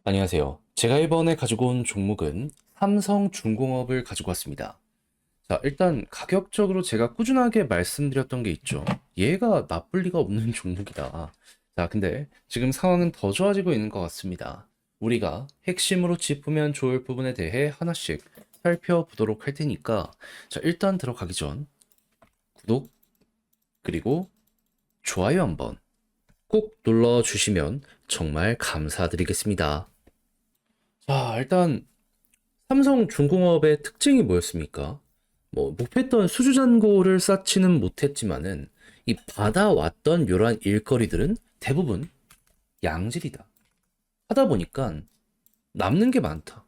안녕하세요. 제가 이번에 가지고 온 종목은 삼성중공업을 가지고 왔습니다. 자, 일단 가격적으로 제가 꾸준하게 말씀드렸던 게 있죠. 얘가 나쁠 리가 없는 종목이다. 자, 근데 지금 상황은 더 좋아지고 있는 것 같습니다. 우리가 핵심으로 짚으면 좋을 부분에 대해 하나씩 살펴보도록 할 테니까, 자, 일단 들어가기 전 구독, 그리고 좋아요 한번 꼭 눌러주시면 정말 감사드리겠습니다. 자, 일단 삼성중공업의 특징이 뭐였습니까? 목표했던 수주잔고를 쌓지는 못했지만은 이 받아왔던 이러한 일거리들은 대부분 양질이다. 하다 보니까 남는 게 많다.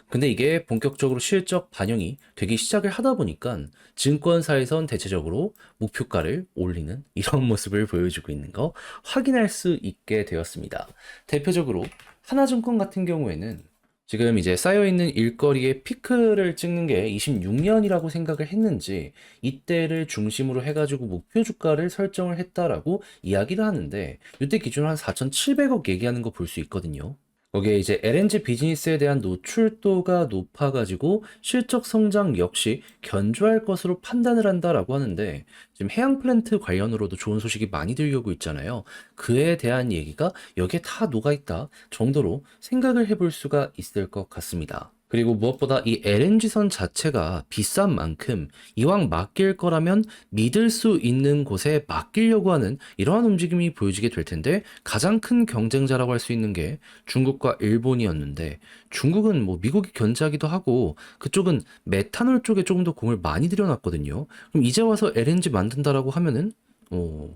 근데 이게 본격적으로 실적 반영이 되기 시작을 하다 보니까 증권사에선 대체적으로 목표가를 올리는 이런 모습을 보여주고 있는 거 확인할 수 있게 되었습니다. 대표적으로 하나증권 같은 경우에는 지금 이제 쌓여있는 일거리의 피크를 찍는 게 26년이라고 생각을 했는지 이때를 중심으로 해가지고 목표 주가를 설정을 했다라고 이야기를 하는데 이때 기준으로 한 4,700억 얘기하는 거 볼 수 있거든요. 거기에 이제 LNG 비즈니스에 대한 노출도가 높아가지고 실적 성장 역시 견조할 것으로 판단을 한다라고 하는데 지금 해양 플랜트 관련으로도 좋은 소식이 많이 들려오고 있잖아요. 그에 대한 얘기가 여기에 다 녹아있다 정도로 생각을 해볼 수가 있을 것 같습니다. 그리고 무엇보다 이 LNG선 자체가 비싼 만큼 이왕 맡길 거라면 믿을 수 있는 곳에 맡기려고 하는 이러한 움직임이 보여지게 될 텐데 가장 큰 경쟁자라고 할 수 있는 게 중국과 일본이었는데 중국은 뭐 미국이 견제하기도 하고 그쪽은 메탄올 쪽에 조금 더 공을 많이 들여놨거든요. 그럼 이제 와서 LNG 만든다라고 하면은 어,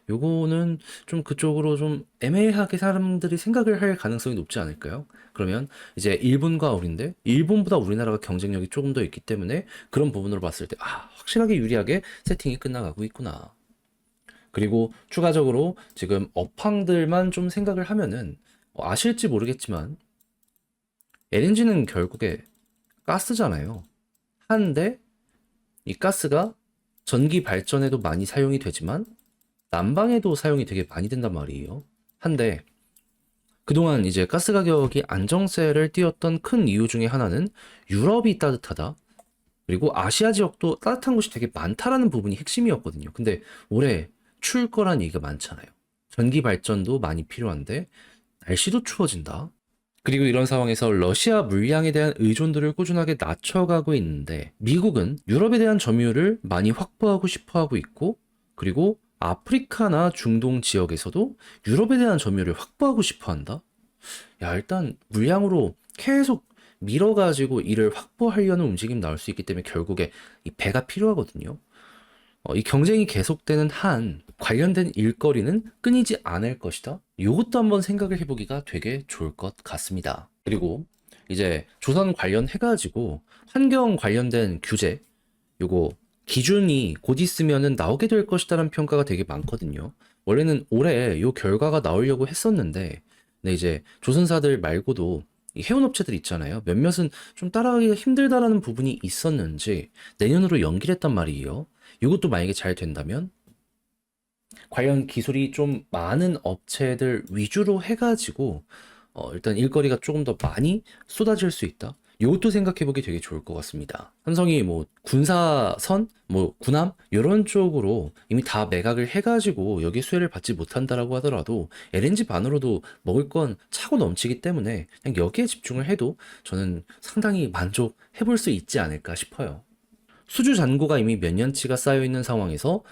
요거는 좀 그쪽으로 좀 애매하게 사람들이 생각을 할 가능성이 높지 않을까요? 그러면 이제 일본과 우리인데 일본보다 우리나라가 경쟁력이 조금 더 있기 때문에 그런 부분으로 봤을 때 확실하게 유리하게 세팅이 끝나가고 있구나. 그리고 추가적으로 지금 업황들만 좀 생각을 하면은 아실지 모르겠지만 LNG는 결국에 가스잖아요. 한데 이 가스가 전기 발전에도 많이 사용이 되지만 난방에도 사용이 되게 많이 된단 말이에요. 한데 그동안 이제 가스 가격이 안정세를 띄었던 큰 이유 중에 하나는 유럽이 따뜻하다. 그리고 아시아 지역도 따뜻한 곳이 되게 많다라는 부분이 핵심이었거든요. 근데 올해 추울 거란 얘기가 많잖아요. 전기 발전도 많이 필요한데 날씨도 추워진다. 그리고 이런 상황에서 러시아 물량에 대한 의존도를 꾸준하게 낮춰가고 있는데 미국은 유럽에 대한 점유율을 많이 확보하고 싶어 하고 있고 그리고 아프리카나 중동 지역에서도 유럽에 대한 점유율을 확보하고 싶어 한다. 야, 일단 물량으로 계속 밀어가지고 이를 확보하려는 움직임 나올 수 있기 때문에 결국에 이 배가 필요하거든요. 이 경쟁이 계속되는 한 관련된 일거리는 끊이지 않을 것이다. 이것도 한번 생각을 해보기가 되게 좋을 것 같습니다. 그리고 이제 조선 관련해가지고 환경 관련된 규제, 요거 기준이 곧 있으면은 나오게 될 것이다라는 평가가 되게 많거든요. 원래는 올해 요 결과가 나오려고 했었는데, 근데 이제 조선사들 말고도 이 해운업체들 있잖아요. 몇몇은 좀 따라가기가 힘들다라는 부분이 있었는지 내년으로 연기를 했단 말이에요. 이것도 만약에 잘 된다면 관련 기술이 좀 많은 업체들 위주로 해가지고 일단 일거리가 조금 더 많이 쏟아질 수 있다. 이것도 생각해보기 되게 좋을 것 같습니다. 삼성이 뭐 군사선, 뭐 군함 이런 쪽으로 이미 다 매각을 해가지고 여기 수혜를 받지 못한다라고 하더라도 LNG 반으로도 먹을 건 차고 넘치기 때문에 그냥 여기에 집중을 해도 저는 상당히 만족해볼 수 있지 않을까 싶어요. 수주 잔고가 이미 몇 년치가 쌓여 있는 상황에서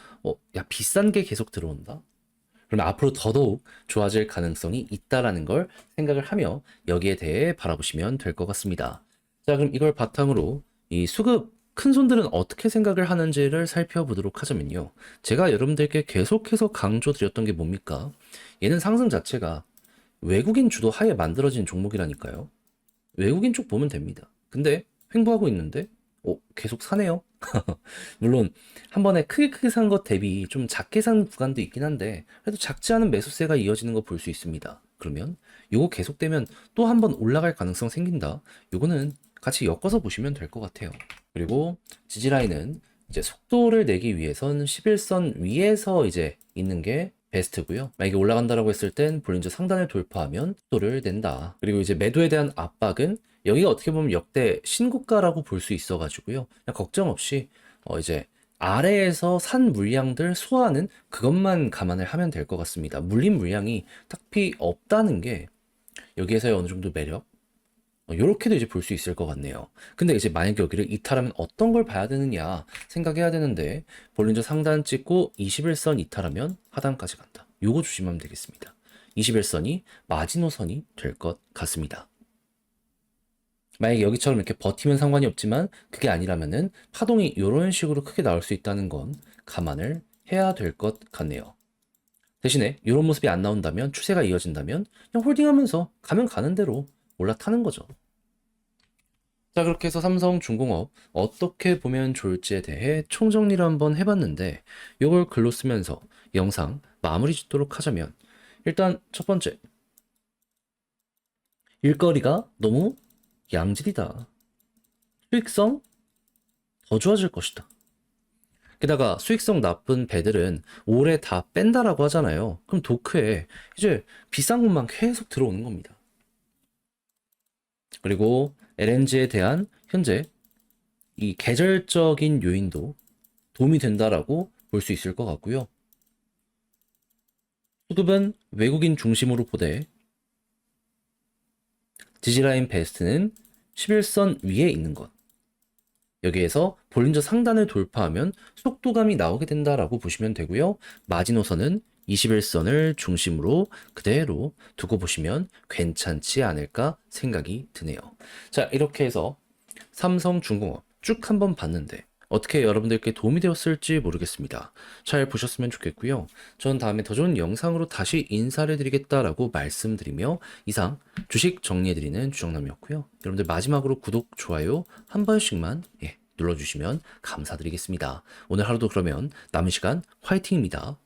야 비싼 게 계속 들어온다. 그러면 앞으로 더더욱 좋아질 가능성이 있다라는 걸 생각을 하며 여기에 대해 바라보시면 될 것 같습니다. 자, 그럼 이걸 바탕으로 이 수급 큰 손들은 어떻게 생각을 하는지를 살펴보도록 하자면요. 제가 여러분들께 계속해서 강조드렸던 게 뭡니까? 얘는 상승 자체가 외국인 주도 하에 만들어진 종목이라니까요. 외국인 쪽 보면 됩니다. 근데 횡보하고 있는데 계속 사네요. 물론 한 번에 크게 산 것 대비 좀 작게 산 구간도 있긴 한데 그래도 작지 않은 매수세가 이어지는 거 볼 수 있습니다. 그러면 요거 계속되면 또 한 번 올라갈 가능성 생긴다. 요거는 같이 엮어서 보시면 될 것 같아요. 그리고 지지라인은 이제 속도를 내기 위해선 11선 위에서 이제 있는 게 베스트고요. 만약에 올라간다라고 했을 땐 볼린저 상단을 돌파하면 속도를 낸다. 그리고 이제 매도에 대한 압박은 여기가 어떻게 보면 역대 신고가라고 볼 수 있어가지고요. 그냥 걱정 없이 이제 아래에서 산 물량들 소화하는 그것만 감안을 하면 될 것 같습니다. 물린 물량이 딱히 없다는 게 여기에서의 어느 정도 매력? 요렇게도 이제 볼 수 있을 것 같네요. 근데 이제 만약에 여기를 이탈하면 어떤 걸 봐야 되느냐 생각해야 되는데 볼린저 상단 찍고 21선 이탈하면 하단까지 간다. 요거 조심하면 되겠습니다. 21선이 마지노선이 될 것 같습니다. 만약에 여기처럼 이렇게 버티면 상관이 없지만 그게 아니라면은 파동이 이런 식으로 크게 나올 수 있다는 건 감안을 해야 될 것 같네요. 대신에 이런 모습이 안 나온다면 추세가 이어진다면 그냥 홀딩하면서 가면 가는 대로 올라타는 거죠. 자, 그렇게 해서 삼성중공업 어떻게 보면 좋을지에 대해 총정리를 한번 해봤는데 이걸 글로 쓰면서 영상 마무리 짓도록 하자면 일단 첫 번째, 일거리가 너무 양질이다. 수익성 더 좋아질 것이다. 게다가 수익성 나쁜 배들은 올해 다 뺀다라고 하잖아요. 그럼 도크에 이제 비싼 것만 계속 들어오는 겁니다. 그리고 LNG에 대한 현재 이 계절적인 요인도 도움이 된다라고 볼 수 있을 것 같고요. 수급은 외국인 중심으로 보되 지지라인 베스트는 11선 위에 있는 것. 여기에서 볼린저 상단을 돌파하면 속도감이 나오게 된다라고 보시면 되고요. 마지노선은 21선을 중심으로 그대로 두고 보시면 괜찮지 않을까 생각이 드네요. 자, 이렇게 해서 삼성중공업 쭉 한번 봤는데 어떻게 여러분들께 도움이 되었을지 모르겠습니다. 잘 보셨으면 좋겠고요. 전 다음에 더 좋은 영상으로 다시 인사를 드리겠다라고 말씀드리며 이상 주식 정리해드리는 주정남이었고요. 여러분들 마지막으로 구독, 좋아요 한 번씩만 눌러주시면 감사드리겠습니다. 오늘 하루도 그러면 남은 시간 화이팅입니다.